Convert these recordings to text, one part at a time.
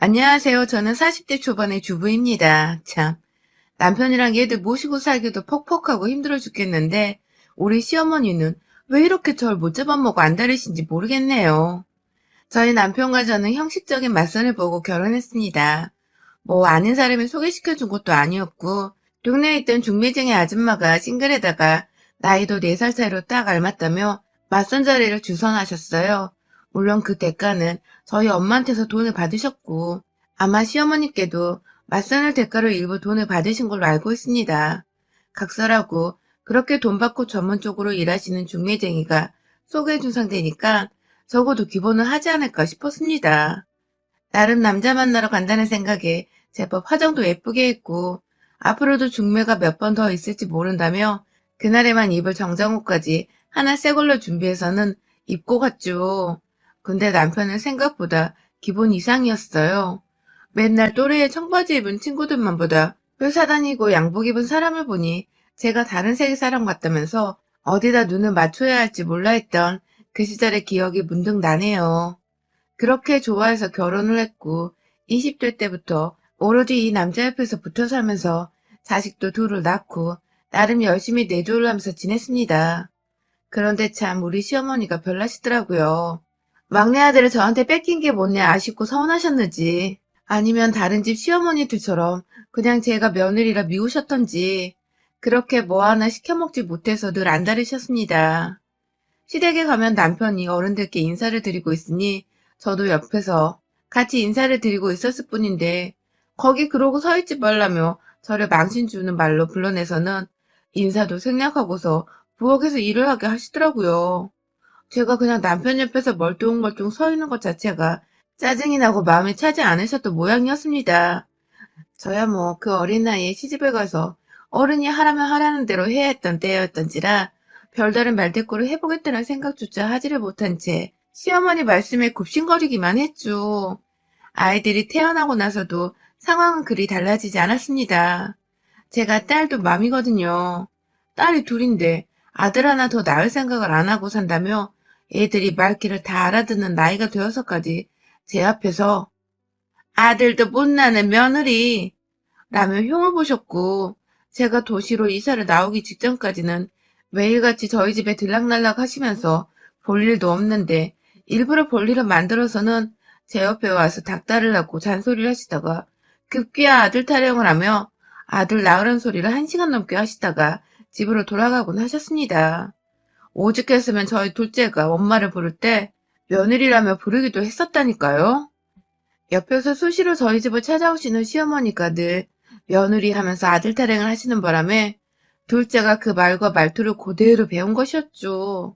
안녕하세요. 저는 40대 초반의 주부입니다. 참, 남편이랑 얘들 모시고 살기도 퍽퍽하고 힘들어 죽겠는데, 우리 시어머니는 왜 이렇게 절 못 잡아먹고 안달이신지 모르겠네요. 저희 남편과 저는 형식적인 맞선을 보고 결혼했습니다. 뭐 아는 사람이 소개시켜준 것도 아니었고, 동네에 있던 중매쟁이 아줌마가 싱글에다가 나이도 4살 차이로 딱 알맞다며 맞선 자리를 주선하셨어요. 물론 그 대가는 저희 엄마한테서 돈을 받으셨고, 아마 시어머니께도 맞선을 대가로 일부 돈을 받으신 걸로 알고 있습니다. 각설하고 그렇게 돈 받고 전문적으로 일하시는 중매쟁이가 소개해준 상대니까 적어도 기본은 하지 않을까 싶었습니다. 나름 남자 만나러 간다는 생각에 제법 화장도 예쁘게 했고 앞으로도 중매가 몇 번 더 있을지 모른다며 그날에만 입을 정장옷까지 하나 새 걸로 준비해서는 입고 갔죠. 근데 남편은 생각보다 기본 이상이었어요. 맨날 또래의 청바지 입은 친구들만 보다 회사 다니고 양복 입은 사람을 보니 제가 다른 세계 사람 같다면서 어디다 눈을 맞춰야 할지 몰라 했던 그 시절의 기억이 문득 나네요. 그렇게 좋아해서 결혼을 했고 20대 때부터 오로지 이 남자 옆에서 붙어 살면서 자식도 둘을 낳고 나름 열심히 내조를 하면서 지냈습니다. 그런데 참 우리 시어머니가 별나시더라고요. 막내 아들을 저한테 뺏긴 게 뭐냐 아쉽고 서운하셨는지 아니면 다른 집 시어머니들처럼 그냥 제가 며느리라 미우셨던지 그렇게 뭐 하나 시켜먹지 못해서 늘 안달이셨습니다. 시댁에 가면 남편이 어른들께 인사를 드리고 있으니 저도 옆에서 같이 인사를 드리고 있었을 뿐인데 거기 그러고 서 있지 말라며 저를 망신 주는 말로 불러내서는 인사도 생략하고서 부엌에서 일을 하게 하시더라고요. 제가 그냥 남편 옆에서 멀뚱멀뚱 서 있는 것 자체가 짜증이 나고 마음에 차지 않으셨던 모양이었습니다. 저야 뭐 그 어린 나이에 시집을 가서 어른이 하라면 하라는 대로 해야 했던 때였던지라 별다른 말대꾸를 해보겠다는 생각조차 하지를 못한 채 시어머니 말씀에 굽신거리기만 했죠. 아이들이 태어나고 나서도 상황은 그리 달라지지 않았습니다. 제가 딸도 맘이거든요. 딸이 둘인데 아들 하나 더 낳을 생각을 안 하고 산다며 애들이 말귀를 다 알아듣는 나이가 되어서까지 제 앞에서 아들도 못 낳는 며느리 라며 흉을 보셨고 제가 도시로 이사를 나오기 직전까지는 매일같이 저희 집에 들락날락 하시면서 볼 일도 없는데 일부러 볼 일을 만들어서는 제 옆에 와서 닭다리를 하고 잔소리를 하시다가 급기야 아들 타령을 하며 아들 낳으란 소리를 1시간 넘게 하시다가 집으로 돌아가곤 하셨습니다. 오죽했으면 저희 둘째가 엄마를 부를 때 며느리라며 부르기도 했었다니까요. 옆에서 수시로 저희 집을 찾아오시는 시어머니가 늘 며느리 하면서 아들 타령을 하시는 바람에 둘째가 그 말과 말투를 그대로 배운 것이었죠.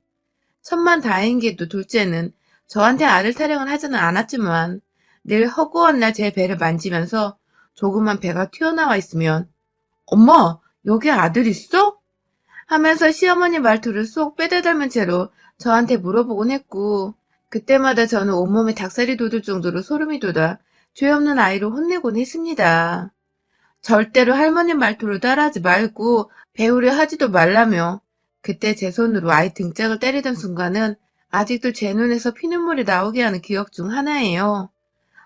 천만다행히도 둘째는 저한테 아들 타령을 하지는 않았지만 늘 허구한 날 제 배를 만지면서 조그만 배가 튀어나와 있으면 엄마, 여기 아들 있어? 하면서 시어머니 말투를 쏙 빼다닮은 채로 저한테 물어보곤 했고 그때마다 저는 온몸에 닭살이 돋을 정도로 소름이 돋아 죄 없는 아이로 혼내곤 했습니다. 절대로 할머니 말투를 따라하지 말고 배우려 하지도 말라며 그때 제 손으로 아이 등짝을 때리던 순간은 아직도 제 눈에서 피눈물이 나오게 하는 기억 중 하나예요.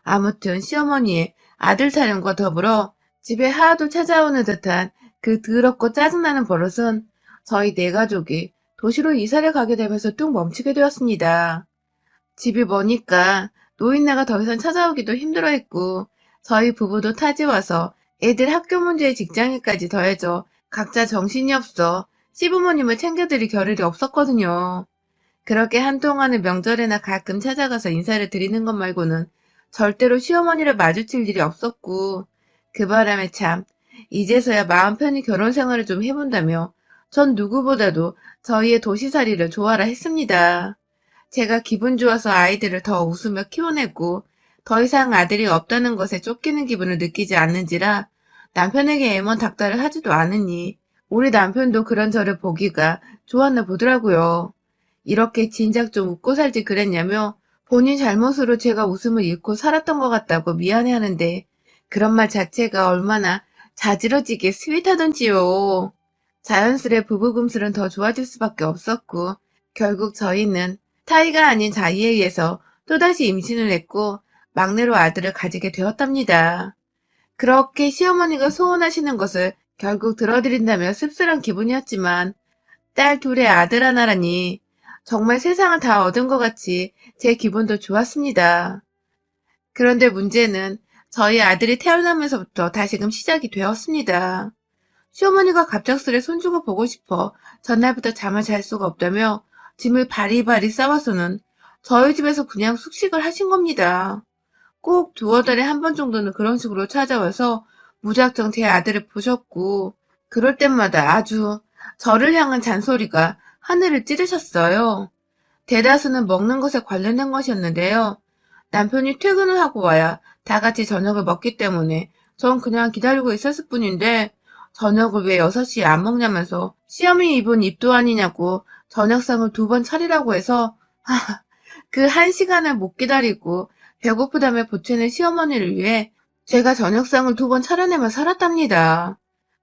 아무튼 시어머니의 아들 타령과 더불어 집에 하도 찾아오는 듯한 그 더럽고 짜증나는 버릇은 저희 네 가족이 도시로 이사를 가게 되면서 뚝 멈추게 되었습니다. 집이 머니까 노인네가 더 이상 찾아오기도 힘들어했고 저희 부부도 타지 와서 애들 학교 문제에 직장일까지 더해져 각자 정신이 없어 시부모님을 챙겨드릴 겨를이 없었거든요. 그렇게 한동안은 명절에나 가끔 찾아가서 인사를 드리는 것 말고는 절대로 시어머니를 마주칠 일이 없었고 그 바람에 참 이제서야 마음 편히 결혼 생활을 좀 해본다며 전 누구보다도 저희의 도시살이를 좋아라 했습니다. 제가 기분 좋아서 아이들을 더 웃으며 키워내고 더 이상 아들이 없다는 것에 쫓기는 기분을 느끼지 않는지라 남편에게 애먼 닥달을 하지도 않으니 우리 남편도 그런 저를 보기가 좋았나 보더라고요. 이렇게 진작 좀 웃고 살지 그랬냐며 본인 잘못으로 제가 웃음을 잃고 살았던 것 같다고 미안해하는데 그런 말 자체가 얼마나 자지러지게 스윗하던지요. 자연스레 부부 금슬은 더 좋아질 수밖에 없었고 결국 저희는 타이가 아닌 자의에 의해서 또다시 임신을 했고 막내로 아들을 가지게 되었답니다. 그렇게 시어머니가 소원하시는 것을 결국 들어드린다며 씁쓸한 기분이었지만 딸 둘에 아들 하나라니 정말 세상을 다 얻은 것 같이 제 기분도 좋았습니다. 그런데 문제는 저희 아들이 태어나면서부터 다시금 시작이 되었습니다. 시어머니가 갑작스레 손주가 보고 싶어 전날부터 잠을 잘 수가 없다며 짐을 바리바리 싸와서는 저희 집에서 그냥 숙식을 하신 겁니다. 꼭 두어 달에 한 번 정도는 그런 식으로 찾아와서 무작정 제 아들을 보셨고 그럴 때마다 아주 저를 향한 잔소리가 하늘을 찌르셨어요. 대다수는 먹는 것에 관련된 것이었는데요. 남편이 퇴근을 하고 와야 다 같이 저녁을 먹기 때문에 전 그냥 기다리고 있었을 뿐인데 저녁을 왜 6시에 안 먹냐면서 시어머니 입은 입도 아니냐고 저녁상을 2번 차리라고 해서 그 1시간을 못 기다리고 배고프다며 보채는 시어머니를 위해 제가 저녁상을 2번 차려내며 살았답니다.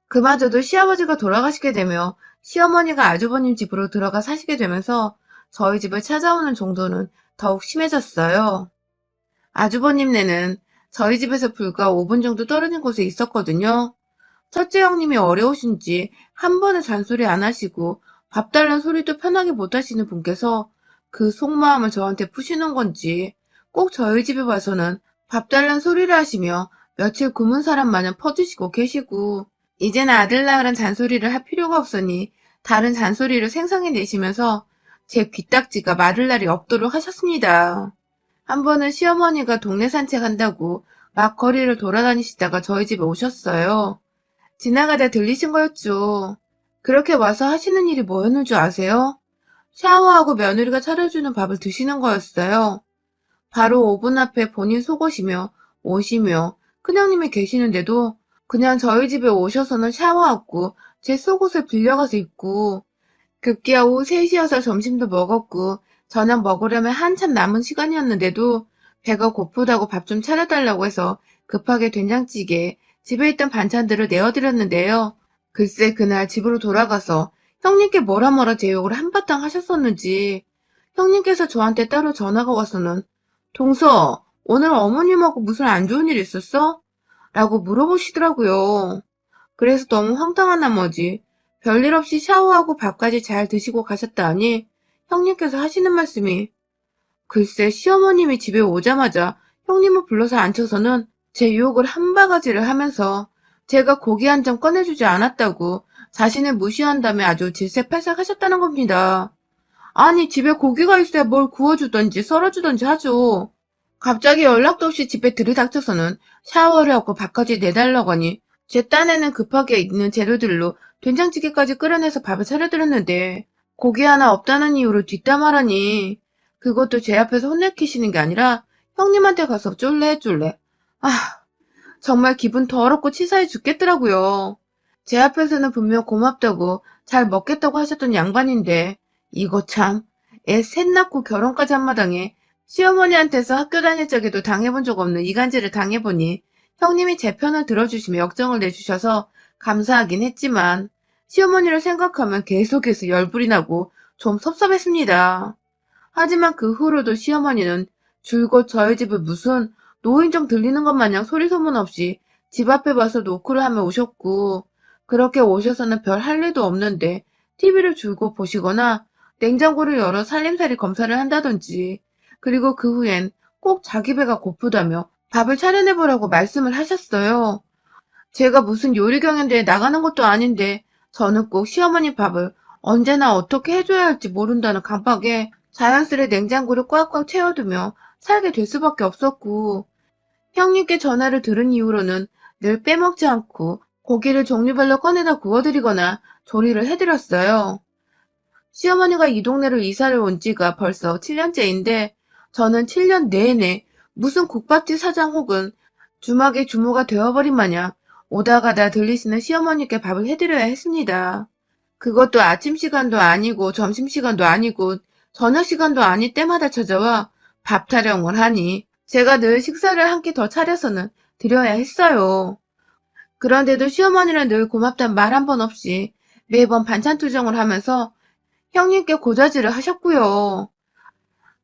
그마저도 시아버지가 돌아가시게 되며 시어머니가 아주버님 집으로 들어가 사시게 되면서 저희 집을 찾아오는 정도는 더욱 심해졌어요. 아주버님네는 저희 집에서 불과 5분 정도 떨어진 곳에 있었거든요. 첫째 형님이 어려우신지 한 번은 잔소리 안 하시고 밥 달란 소리도 편하게 못 하시는 분께서 그 속마음을 저한테 푸시는 건지 꼭 저희 집에 와서는 밥 달란 소리를 하시며 며칠 굶은 사람 마냥 퍼주시고 계시고 이제는 아들 낳으란 잔소리를 할 필요가 없으니 다른 잔소리를 생성해내시면서 제 귀딱지가 마를 날이 없도록 하셨습니다. 한 번은 시어머니가 동네 산책한다고 막 거리를 돌아다니시다가 저희 집에 오셨어요. 지나가다 들리신 거였죠. 그렇게 와서 하시는 일이 뭐였는 줄 아세요? 샤워하고 며느리가 차려주는 밥을 드시는 거였어요. 바로 오븐 앞에 본인 속옷이며 옷이며 큰형님이 계시는데도 그냥 저희 집에 오셔서는 샤워하고 제 속옷을 빌려가서 입고 급기야 오후 3시여서 점심도 먹었고 저녁 먹으려면 한참 남은 시간이었는데도 배가 고프다고 밥 좀 차려달라고 해서 급하게 된장찌개 집에 있던 반찬들을 내어드렸는데요. 글쎄 그날 집으로 돌아가서 형님께 뭐라 제 욕을 한바탕 하셨었는지 형님께서 저한테 따로 전화가 와서는 동서 오늘 어머님하고 무슨 안 좋은 일 있었어? 라고 물어보시더라고요. 그래서 너무 황당한 나머지 별일 없이 샤워하고 밥까지 잘 드시고 가셨다니 형님께서 하시는 말씀이 글쎄 시어머님이 집에 오자마자 형님을 불러서 앉혀서는 제 유혹을 한 바가지를 하면서 제가 고기 한 점 꺼내주지 않았다고 자신을 무시한다며 아주 질색팔색 하셨다는 겁니다. 아니 집에 고기가 있어야 뭘 구워주던지 썰어주던지 하죠. 갑자기 연락도 없이 집에 들이닥쳐서는 샤워를 하고 밥까지 내달라고 하니 제 딴에는 급하게 있는 재료들로 된장찌개까지 끓여내서 밥을 차려드렸는데 고기 하나 없다는 이유로 뒷담화라니 그것도 제 앞에서 혼내키시는 게 아니라 형님한테 가서 쫄래. 아 정말 기분 더럽고 치사해 죽겠더라고요. 제 앞에서는 분명 고맙다고 잘 먹겠다고 하셨던 양반인데 이거 참 애 셋 낳고 결혼까지 한 마당에 시어머니한테서 학교 다닐 적에도 당해본 적 없는 이간질을 당해보니 형님이 제 편을 들어주시며 역정을 내주셔서 감사하긴 했지만 시어머니를 생각하면 계속해서 열불이 나고 좀 섭섭했습니다. 하지만 그 후로도 시어머니는 줄곧 저희 집을 무슨 노인정 들리는 것 마냥 소리 소문 없이 집 앞에 와서 노크를 하며 오셨고 그렇게 오셔서는 별 할 일도 없는데 TV를 줄곧 보시거나 냉장고를 열어 살림살이 검사를 한다든지 그리고 그 후엔 꼭 자기 배가 고프다며 밥을 차려내보라고 말씀을 하셨어요. 제가 무슨 요리 경연대회 나가는 것도 아닌데 저는 꼭 시어머니 밥을 언제나 어떻게 해줘야 할지 모른다는 강박에 자연스레 냉장고를 꽉꽉 채워두며 살게 될 수밖에 없었고 형님께 전화를 들은 이후로는 늘 빼먹지 않고 고기를 종류별로 꺼내다 구워드리거나 조리를 해드렸어요. 시어머니가 이 동네로 이사를 온 지가 벌써 7년째인데 저는 7년 내내 무슨 국밥집 사장 혹은 주막의 주모가 되어버린 마냥 오다 가다 들리시는 시어머니께 밥을 해드려야 했습니다. 그것도 아침 시간도 아니고 점심 시간도 아니고 저녁 시간도 아닐 때마다 찾아와 밥 타령을 하니 제가 늘 식사를 한 끼 더 차려서는 드려야 했어요. 그런데도 시어머니는 늘 고맙단 말 한 번 없이 매번 반찬 투정을 하면서 형님께 고자질을 하셨고요.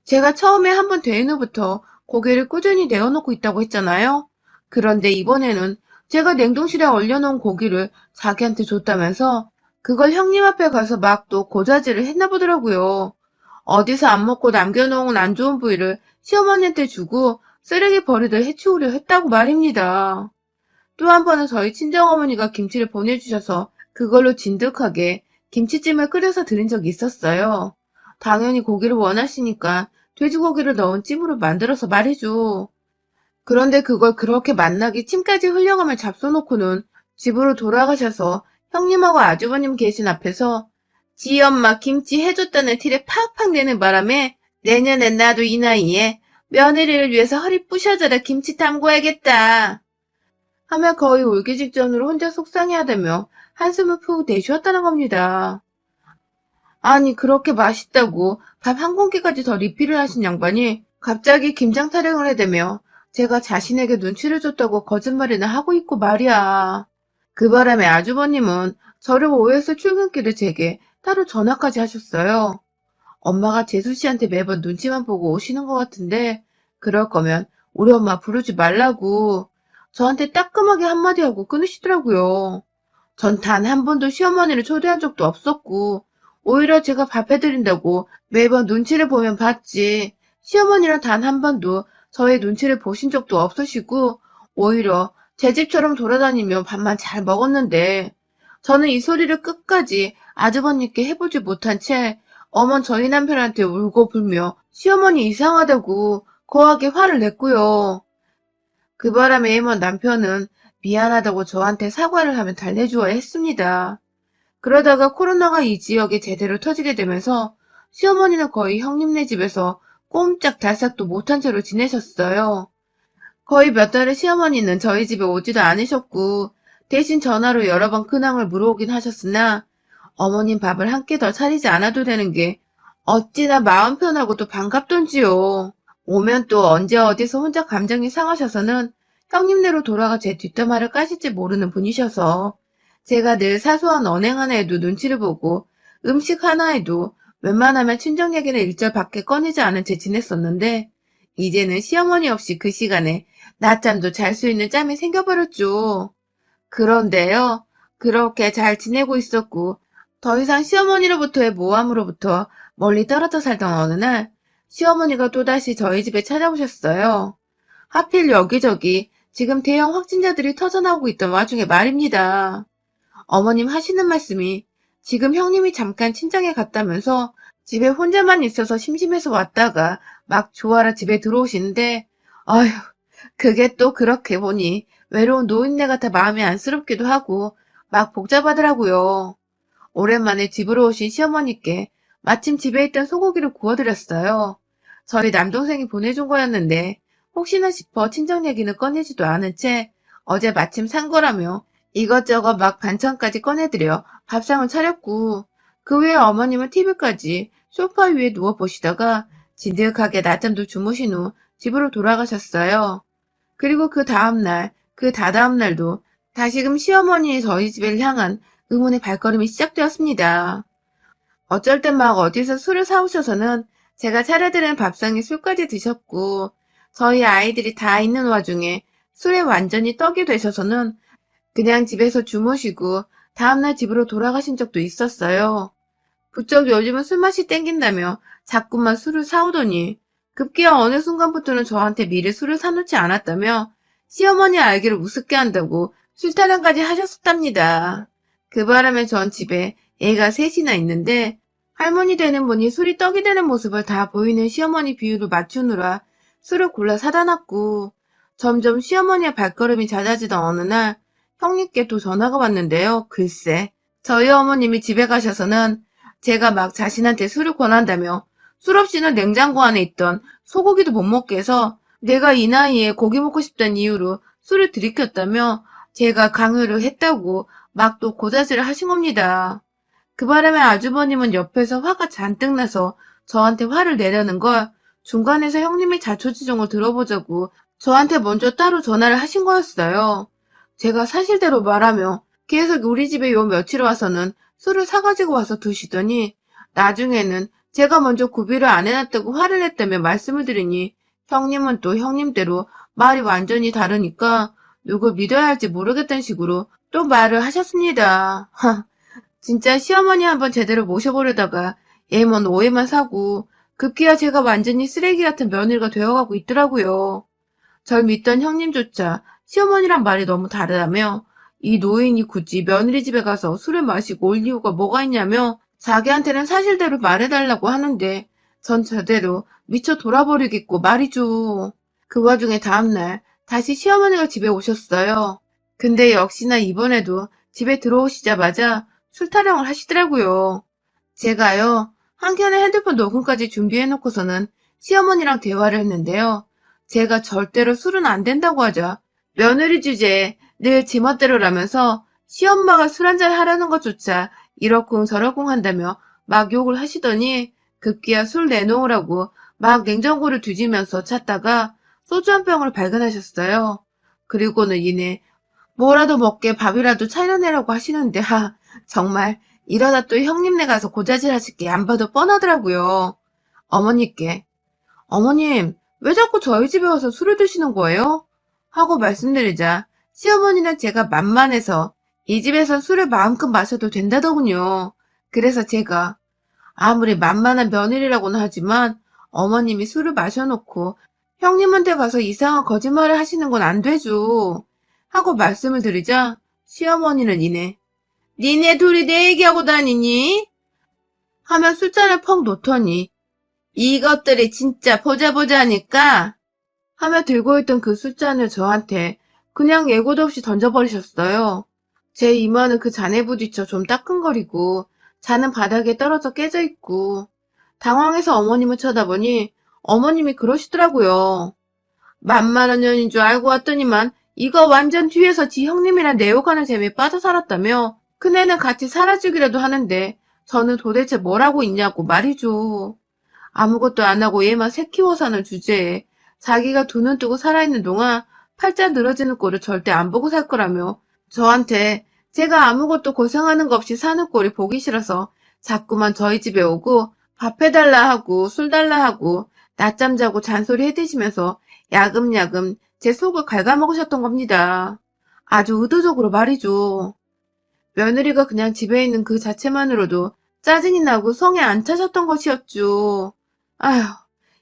제가 처음에 한 번 된 후부터 고기를 꾸준히 내어놓고 있다고 했잖아요. 그런데 이번에는 제가 냉동실에 얼려놓은 고기를 자기한테 줬다면서 그걸 형님 앞에 가서 막 또 고자질을 했나 보더라고요. 어디서 안 먹고 남겨놓은 안 좋은 부위를 시어머니한테 주고 쓰레기 버리듯 해치우려 했다고 말입니다. 또 한 번은 저희 친정어머니가 김치를 보내주셔서 그걸로 진득하게 김치찜을 끓여서 드린 적이 있었어요. 당연히 고기를 원하시니까 돼지고기를 넣은 찜으로 만들어서 말이죠. 그런데 그걸 그렇게 맛나게 침까지 흘려가며 잡숴놓고는 집으로 돌아가셔서 형님하고 아주버님 계신 앞에서 지 엄마 김치 해줬다는 티를 팍팍 내는 바람에 내년엔 나도 이 나이에 며느리를 위해서 허리 부셔져라 김치 담궈야겠다 하며 거의 울기 직전으로 혼자 속상해하다며 한숨을 푹 내쉬었다는 겁니다. 아니 그렇게 맛있다고 밥 한 공기까지 더 리필을 하신 양반이 갑자기 김장 타령을 해대며 제가 자신에게 눈치를 줬다고 거짓말이나 하고 있고 말이야. 그 바람에 아주버님은 저를 오해해서 출근길에 제게 따로 전화까지 하셨어요. 엄마가 재수 씨한테 매번 눈치만 보고 오시는 것 같은데 그럴 거면 우리 엄마 부르지 말라고 저한테 따끔하게 한마디 하고 끊으시더라고요. 전 단 한 번도 시어머니를 초대한 적도 없었고 오히려 제가 밥 해드린다고 매번 눈치를 보면 봤지 시어머니는 단 한 번도 저의 눈치를 보신 적도 없으시고 오히려 제 집처럼 돌아다니며 밥만 잘 먹었는데 저는 이 소리를 끝까지 아주버님께 해보지 못한 채 어먼 저희 남편한테 울고 불며 시어머니 이상하다고 거하게 화를 냈고요. 그 바람에 애먼 남편은 미안하다고 저한테 사과를 하며 달래주어야 했습니다. 그러다가 코로나가 이 지역에 제대로 터지게 되면서 시어머니는 거의 형님네 집에서 꼼짝달싹도 못한 채로 지내셨어요. 거의 몇 달을 시어머니는 저희 집에 오지도 않으셨고 대신 전화로 여러 번 근황을 물어오긴 하셨으나 어머님 밥을 한 끼 더 차리지 않아도 되는 게 어찌나 마음 편하고 또 반갑던지요. 오면 또 언제 어디서 혼자 감정이 상하셔서는 형님네로 돌아가 제 뒷담화를 까실지 모르는 분이셔서 제가 늘 사소한 언행 하나에도 눈치를 보고 음식 하나에도 웬만하면 친정 얘기는 일절 밖에 꺼내지 않은 채 지냈었는데 이제는 시어머니 없이 그 시간에 낮잠도 잘 수 있는 짬이 생겨버렸죠. 그런데요, 그렇게 잘 지내고 있었고 더 이상 시어머니로부터의 모함으로부터 멀리 떨어져 살던 어느 날 시어머니가 또다시 저희 집에 찾아오셨어요. 하필 여기저기 지금 대형 확진자들이 터져나오고 있던 와중에 말입니다. 어머님 하시는 말씀이 지금 형님이 잠깐 친정에 갔다면서 집에 혼자만 있어서 심심해서 왔다가 막 좋아라 집에 들어오시는데 아휴 그게 또 그렇게 보니 외로운 노인네 같아 마음이 안쓰럽기도 하고 막 복잡하더라고요. 오랜만에 집으로 오신 시어머니께 마침 집에 있던 소고기를 구워드렸어요. 저희 남동생이 보내준 거였는데 혹시나 싶어 친정 얘기는 꺼내지도 않은 채 어제 마침 산 거라며 이것저것 막 반찬까지 꺼내드려 밥상을 차렸고 그 후에 어머님은 TV까지 소파 위에 누워보시다가 진득하게 낮잠도 주무신 후 집으로 돌아가셨어요. 그리고 그 다음날, 그 다다음날도 다시금 시어머니의 저희 집을 향한 의문의 발걸음이 시작되었습니다. 어쩔 땐 막 어디서 술을 사오셔서는 제가 차려드린 밥상에 술까지 드셨고 저희 아이들이 다 있는 와중에 술에 완전히 떡이 되셔서는 그냥 집에서 주무시고 다음날 집으로 돌아가신 적도 있었어요. 부쩍 요즘은 술맛이 땡긴다며 자꾸만 술을 사오더니 급기야 어느 순간부터는 저한테 미리 술을 사놓지 않았다며 시어머니 알기를 우습게 한다고 술타령까지 하셨었답니다. 그 바람에 전 집에 애가 셋이나 있는데 할머니 되는 분이 술이 떡이 되는 모습을 다 보이는 시어머니 비율을 맞추느라 술을 골라 사다 놨고 점점 시어머니의 발걸음이 잦아지던 어느 날 형님께 또 전화가 왔는데요. 글쎄 저희 어머님이 집에 가셔서는 제가 막 자신한테 술을 권한다며 술 없이는 냉장고 안에 있던 소고기도 못 먹게 해서 내가 이 나이에 고기 먹고 싶다는 이유로 술을 들이켰다며 제가 강요를 했다고 막 또 고자질을 하신 겁니다. 그 바람에 아주버님은 옆에서 화가 잔뜩 나서 저한테 화를 내려는 걸 중간에서 형님의 자초지종을 들어보자고 저한테 먼저 따로 전화를 하신 거였어요. 제가 사실대로 말하며 계속 우리 집에 요 며칠 와서는 술을 사가지고 와서 드시더니 나중에는 제가 먼저 구비를 안 해놨다고 화를 냈다며 말씀을 드리니 형님은 또 형님대로 말이 완전히 다르니까 누굴 믿어야 할지 모르겠다는 식으로 또 말을 하셨습니다. 진짜 시어머니 한번 제대로 모셔보려다가 얘만 오해만 사고 급기야 제가 완전히 쓰레기 같은 며느리가 되어가고 있더라고요. 절 믿던 형님조차 시어머니랑 말이 너무 다르다며 이 노인이 굳이 며느리 집에 가서 술을 마시고 올 이유가 뭐가 있냐며 자기한테는 사실대로 말해달라고 하는데 전 저대로 미쳐 돌아버리겠고 말이죠. 그 와중에 다음날 다시 시어머니가 집에 오셨어요. 근데 역시나 이번에도 집에 들어오시자마자 술 타령을 하시더라고요. 제가요, 한켠에 핸드폰 녹음까지 준비해놓고서는 시어머니랑 대화를 했는데요. 제가 절대로 술은 안 된다고 하자 며느리 주제에 늘 지멋대로라면서 시엄마가 술 한잔 하라는 것조차 이러쿵 저러쿵 한다며 막 욕을 하시더니 급기야 술 내놓으라고 막 냉장고를 뒤지면서 찾다가 소주 한 병을 발견하셨어요. 그리고는 이내 뭐라도 먹게 밥이라도 차려내라고 하시는데 정말 이러다 또 형님네 가서 고자질 하실 게 안 봐도 뻔하더라고요. 어머니께 어머님 왜 자꾸 저희 집에 와서 술을 드시는 거예요? 하고 말씀드리자 시어머니는 제가 만만해서 이 집에서 술을 마음껏 마셔도 된다더군요. 그래서 제가 아무리 만만한 며느리라고는 하지만 어머님이 술을 마셔놓고 형님한테 가서 이상한 거짓말을 하시는 건 안 되죠. 하고 말씀을 드리자 시어머니는 이내 니네 둘이 내 얘기하고 다니니? 하며 술잔을 펑 놓더니 이것들이 진짜 보자 하니까 하며 들고 있던 그 술잔을 저한테 그냥 예고도 없이 던져버리셨어요. 제 이마는 그 잔에 부딪혀 좀 따끔거리고 잔은 바닥에 떨어져 깨져 있고 당황해서 어머님을 쳐다보니 어머님이 그러시더라고요. 만만한 년인 줄 알고 왔더니만 이거 완전 뒤에서 지 형님이랑 내욕하는 재미에 빠져 살았다며 큰애는 같이 살아주기라도 하는데 저는 도대체 뭘 하고 있냐고 말이죠. 아무것도 안 하고 얘만 새 키워 사는 주제에 자기가 두 눈 뜨고 살아있는 동안 팔자 늘어지는 꼴을 절대 안 보고 살 거라며 저한테 제가 아무것도 고생하는 거 없이 사는 꼴이 보기 싫어서 자꾸만 저희 집에 오고 밥 해달라 하고 술 달라 하고 낮잠 자고 잔소리 해대시면서 야금야금 제 속을 갉아먹으셨던 겁니다. 아주 의도적으로 말이죠. 며느리가 그냥 집에 있는 그 자체만으로도 짜증이 나고 성에 안 차셨던 것이었죠. 아휴,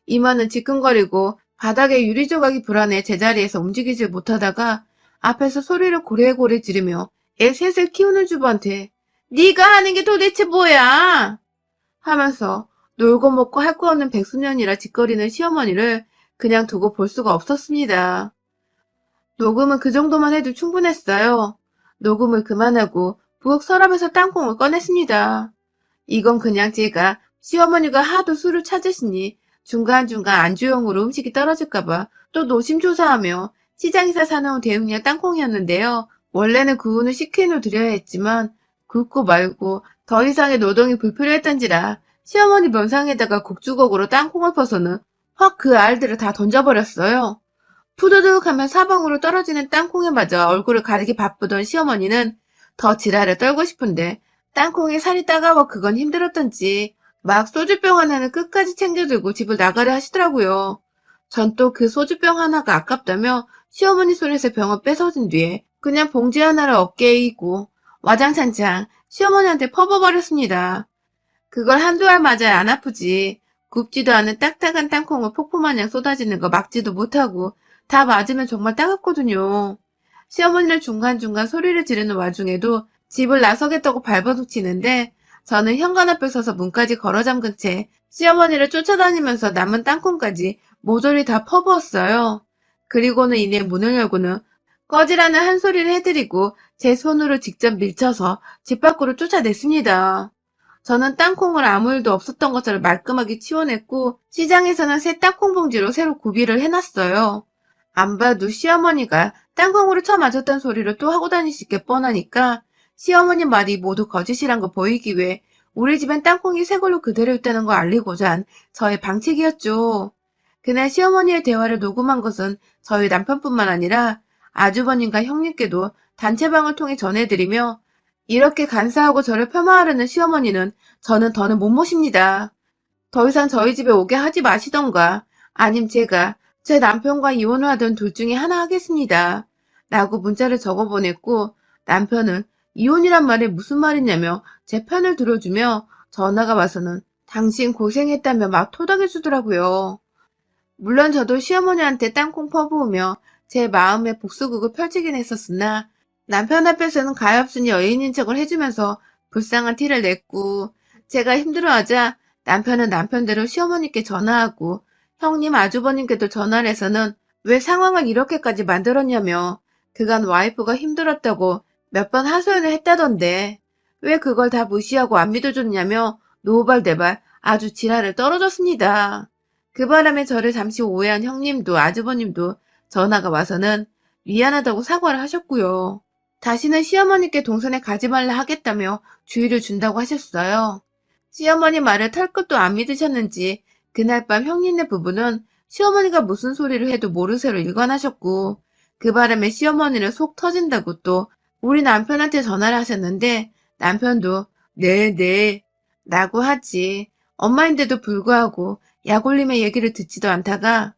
이마는 지끈거리고 바닥에 유리 조각이 불안해 제자리에서 움직이질 못하다가 앞에서 소리를 고래고래 지르며 애 셋을 키우는 주부한테 네가 하는 게 도대체 뭐야? 하면서 놀고 먹고 할 거 없는 백수년이라 짓거리는 시어머니를 그냥 두고 볼 수가 없었습니다. 녹음은 그 정도만 해도 충분했어요. 녹음을 그만하고 부엌 서랍에서 땅콩을 꺼냈습니다. 이건 그냥 제가 시어머니가 하도 술을 찾으시니 중간중간 안주용으로 음식이 떨어질까봐 또 노심초사하며 시장에서 사놓은 대용량 땅콩이었는데요. 원래는 구운을 식혜로 드려야 했지만 굽고 말고 더 이상의 노동이 불필요했던지라 시어머니 면상에다가 국주걱으로 땅콩을 퍼서는 확 그 알들을 다 던져버렸어요. 푸드득 하면 사방으로 떨어지는 땅콩에 맞아 얼굴을 가리기 바쁘던 시어머니는 더 지랄을 떨고 싶은데 땅콩에 살이 따가워 그건 힘들었던지 막 소주병 하나는 끝까지 챙겨들고 집을 나가려 하시더라고요. 전 또 그 소주병 하나가 아깝다며 시어머니 손에서 병을 뺏어든 뒤에 그냥 봉지 하나를 어깨에 이고 와장창창 시어머니한테 퍼버버렸습니다. 그걸 한두 알 맞아야 안 아프지. 굽지도 않은 딱딱한 땅콩을 폭포마냥 쏟아지는 거 막지도 못하고 다 맞으면 정말 따갑거든요. 시어머니는 중간중간 소리를 지르는 와중에도 집을 나서겠다고 발버둥치는데 저는 현관 앞에 서서 문까지 걸어 잠근 채 시어머니를 쫓아다니면서 남은 땅콩까지 모조리 다 퍼부었어요. 그리고는 이내 문을 열고는 꺼지라는 한 소리를 해드리고 제 손으로 직접 밀쳐서 집 밖으로 쫓아냈습니다. 저는 땅콩을 아무 일도 없었던 것처럼 말끔하게 치워냈고 시장에서는 새 땅콩 봉지로 새로 구비를 해놨어요. 안 봐도 시어머니가 땅콩으로 쳐맞았단 소리를 또 하고 다니실 게 뻔하니까 시어머니 말이 모두 거짓이란 거 보이기 위해 우리 집엔 땅콩이 새 걸로 그대로 있다는 거 알리고자 한 저의 방책이었죠. 그날 시어머니의 대화를 녹음한 것은 저희 남편뿐만 아니라 아주버님과 형님께도 단체방을 통해 전해드리며 이렇게 간사하고 저를 폄하하려는 시어머니는 저는 더는 못 모십니다. 더 이상 저희 집에 오게 하지 마시던가 아님 제가 제 남편과 이혼을 하든 둘 중에 하나 하겠습니다. 라고 문자를 적어 보냈고 남편은 이혼이란 말이 무슨 말이냐며 제 편을 들어주며 전화가 와서는 당신 고생했다며 막 토닥여 주더라고요. 물론 저도 시어머니한테 땅콩 퍼부으며 제 마음의 복수극을 펼치긴 했었으나 남편 앞에서는 가엾은 여인인 척을 해주면서 불쌍한 티를 냈고 제가 힘들어하자 남편은 남편대로 시어머니께 전화하고 형님 아주버님께도 전화를 해서는 왜 상황을 이렇게까지 만들었냐며 그간 와이프가 힘들었다고 몇 번 하소연을 했다던데 왜 그걸 다 무시하고 안 믿어줬냐며 노발대발 아주 지랄을 떨어졌습니다. 그 바람에 저를 잠시 오해한 형님도 아주버님도 전화가 와서는 미안하다고 사과를 하셨고요. 다시는 시어머니께 동선에 가지 말라 하겠다며 주의를 준다고 하셨어요. 시어머니 말을 털 것도 안 믿으셨는지 그날 밤 형님네 부부는 시어머니가 무슨 소리를 해도 모르쇠로 일관하셨고 그 바람에 시어머니를 속 터진다고 또 우리 남편한테 전화를 하셨는데 남편도 네 라고 하지 엄마인데도 불구하고 약올림의 얘기를 듣지도 않다가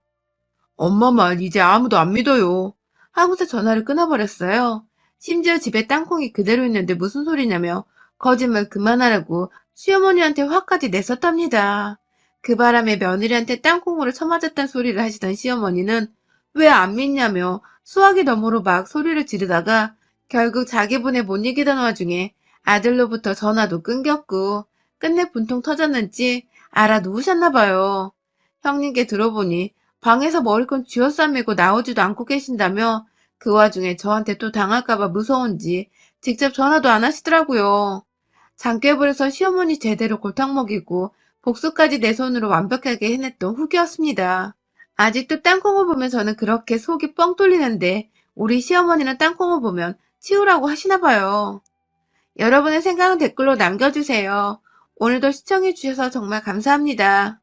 엄마 말 이제 아무도 안 믿어요 하고서 전화를 끊어버렸어요. 심지어 집에 땅콩이 그대로 있는데 무슨 소리냐며 거짓말 그만하라고 시어머니한테 화까지 냈었답니다. 그 바람에 며느리한테 땅콩으로 쳐맞았단 소리를 하시던 시어머니는 왜 안 믿냐며 수화기 너머로 막 소리를 지르다가 결국 자기분에 못 이기던 와중에 아들로부터 전화도 끊겼고 끝내 분통 터졌는지 알아 누우셨나 봐요. 형님께 들어보니 방에서 머리끈 쥐어싸매고 나오지도 않고 계신다며 그 와중에 저한테 또 당할까봐 무서운지 직접 전화도 안 하시더라고요. 장깨불에서 시어머니 제대로 골탕 먹이고 복수까지 내 손으로 완벽하게 해냈던 후기였습니다. 아직도 땅콩을 보면 저는 그렇게 속이 뻥 뚫리는데 우리 시어머니는 땅콩을 보면 치우라고 하시나 봐요. 여러분의 생각은 댓글로 남겨주세요. 오늘도 시청해주셔서 정말 감사합니다.